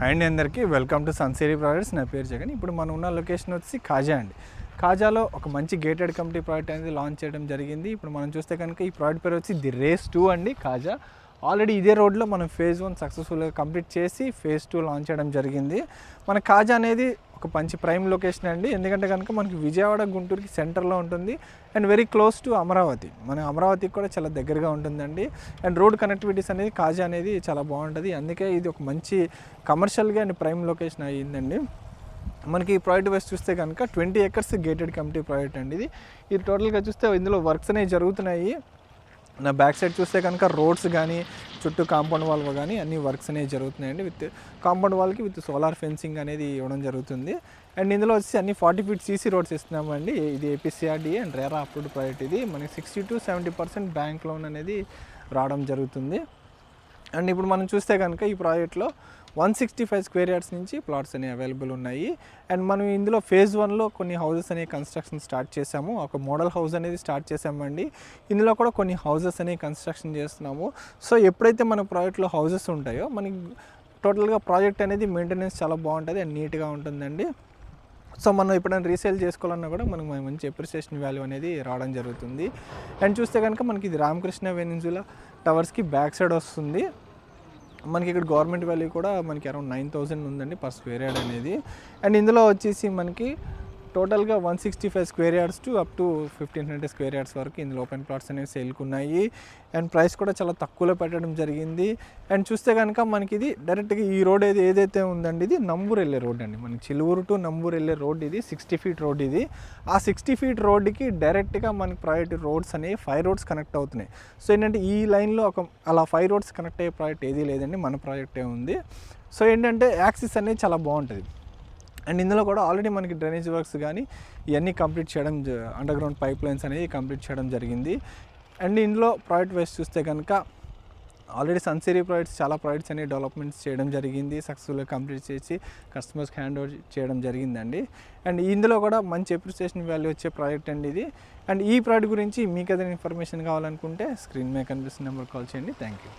And అందరికీ welcome to Sunsiri projects. నా పేరు జగన్. ఇప్పుడు మనం ఉన్న లొకేషన్ వచ్చి కాజా అండి. కాజాలో ఒక మంచి గేటెడ్ కమ్యూనిటీ ప్రాజెక్ట్ అనేది లాంచ్ చేయడం జరిగింది. ఇప్పుడు మనం చూస్తే కనుక ఈ ప్రాజెక్ట్ పేరు వచ్చి ది రేస్ 2 అండి. కాజా ఆల్రెడీ ఇదే రోడ్లో మనం ఫేజ్ 1 సక్సెస్ఫుల్గా కంప్లీట్ చేసి ఫేజ్ 2 లాంచ్ చేయడం జరిగింది. మన కాజా అనేది ఒక మంచి ప్రైమ్ లొకేషన్ అండి. ఎందుకంటే కనుక మనకి విజయవాడ గుంటూరుకి సెంటర్లో ఉంటుంది and very close to Amaravati. మన అమరావతికి కూడా చాలా దగ్గరగా ఉంటుందండి. అండ్ రోడ్ కనెక్టివిటీస్ అనేది కాజా అనేది చాలా బాగుంటుంది. అందుకే ఇది ఒక మంచి కమర్షియల్గా అండ్ ప్రైమ్ లొకేషన్ అయ్యిందండి. మనకి ఈ ప్రాజెక్ట్ వైస్ చూస్తే కనుక 20 acres గేటెడ్ కమ్యూనిటీ ప్రాజెక్ట్ అండి. ఇది టోటల్గా చూస్తే ఇందులో వర్క్స్ అనేవి జరుగుతున్నాయి. నా బ్యాక్ సైడ్ చూస్తే కనుక రోడ్స్ కానీ చుట్టూ కాంపౌండ్ వాల్ కానీ అన్ని వర్క్స్ అనేవి జరుగుతున్నాయండి. విత్ కాంపౌండ్ వాల్కి విత్ సోలార్ ఫెన్సింగ్ అనేది ఇవ్వడం జరుగుతుంది. అండ్ ఇందులో వచ్చి అన్ని 40 feet CC రోడ్స్ ఇస్తున్నామండి. ఇది APCRDA and RERA approved project. ఇది మనకి 60 to 70% బ్యాంక్ లోన్ అనేది రావడం జరుగుతుంది. అండ్ ఇప్పుడు మనం చూస్తే కనుక ఈ ప్రాజెక్ట్లో 165 square yards నుంచి ప్లాట్స్ అనేవి అవైలబుల్ ఉన్నాయి. అండ్ మనం ఇందులో ఫేజ్ 1లో కొన్ని హౌసెస్ అనేవి కన్స్ట్రక్షన్ స్టార్ట్ చేసాము. ఒక మోడల్ హౌస్ అనేది స్టార్ట్ చేసామండి. ఇందులో కూడా కొన్ని హౌసెస్ అనేవి కన్స్ట్రక్షన్ చేస్తున్నాము. సో ఎప్పుడైతే మన ప్రాజెక్ట్లో హౌసెస్ ఉంటాయో మనకి టోటల్గా ప్రాజెక్ట్ అనేది మెయింటెనెన్స్ చాలా బాగుంటుంది అండ్ నీట్గా ఉంటుందండి. సో మనం ఎప్పుడైనా రీసేల్ చేసుకోవాలన్నా కూడా మనకు మంచి అప్రిసియేషన్ వాల్యూ అనేది రావడం జరుగుతుంది. అండ్ చూస్తే కనుక మనకి ఇది రామకృష్ణ వెనిన్జులా టవర్స్కి బ్యాక్ సైడ్ వస్తుంది. మనకి ఇక్కడ గవర్నమెంట్ వాల్యూ కూడా మనకి అరౌండ్ 9,000 ఉందండి పర్ స్క్వేర్ యార్డ్ అనేది. అండ్ ఇందులో వచ్చేసి మనకి టోటల్గా 165 square yards to up to 1,500 square yards వరకు ఇందులో ఓపెన్ ప్లాట్స్ అనేవి సేల్కి ఉన్నాయి. అండ్ ప్రైస్ కూడా చాలా తక్కువలో పెట్టడం జరిగింది. అండ్ చూస్తే కనుక మనకి ఇది డైరెక్ట్గా ఈ రోడ్ ఏదైతే ఉందండి, ఇది నంబూరు వెళ్ళే రోడ్ అండి. మనకి చిలువూరు టు నంబూరు వెళ్ళే రోడ్ ఇది 60 feet రోడ్. ఇది ఆ 60 feet రోడ్డుకి డైరెక్ట్గా మనకి ప్రైవేట్ రోడ్స్ అనేవి 5 roads కనెక్ట్ అవుతున్నాయి. సో ఏంటంటే ఈ లైన్లో అలా 5 roads కనెక్ట్ అయ్యే ప్రాజెక్ట్ ఏదీ లేదండి, మన ప్రాజెక్టే ఉంది. సో ఏంటంటే యాక్సిస్ అనేది చాలా బాగుంటుంది. అండ్ ఇందులో కూడా ఆల్రెడీ మనకి డ్రైనేజ్ వర్క్స్ కానీ ఇవన్నీ కంప్లీట్ చేయడం, అండర్ గ్రౌండ్ పైప్ లైన్స్ అనేవి కంప్లీట్ చేయడం జరిగింది. అండ్ ఇందులో ప్రాజెక్ట్ వైస్ చూస్తే కనుక ఆల్రెడీ సన్సిరీ ప్రాజెక్ట్స్ చాలా ప్రాజెక్ట్స్ అనేవి డెవలప్మెంట్స్ చేయడం జరిగింది, సక్సెస్ఫుల్గా కంప్లీట్ చేసి కస్టమర్స్కి హ్యాండ్ ఓవర్ చేయడం జరిగిందండి. అండ్ ఇందులో కూడా మంచి అప్రిసియేషన్ వాల్యూ వచ్చే ప్రాజెక్ట్ అండి ఇది. అండ్ ఈ ప్రాజెక్ట్ గురించి మీకు ఏదైనా ఇన్ఫర్మేషన్ కావాలనుకుంటే స్క్రీన్ మీద కనిపిస్తున్న నెంబర్ కాల్ చేయండి. Thank you.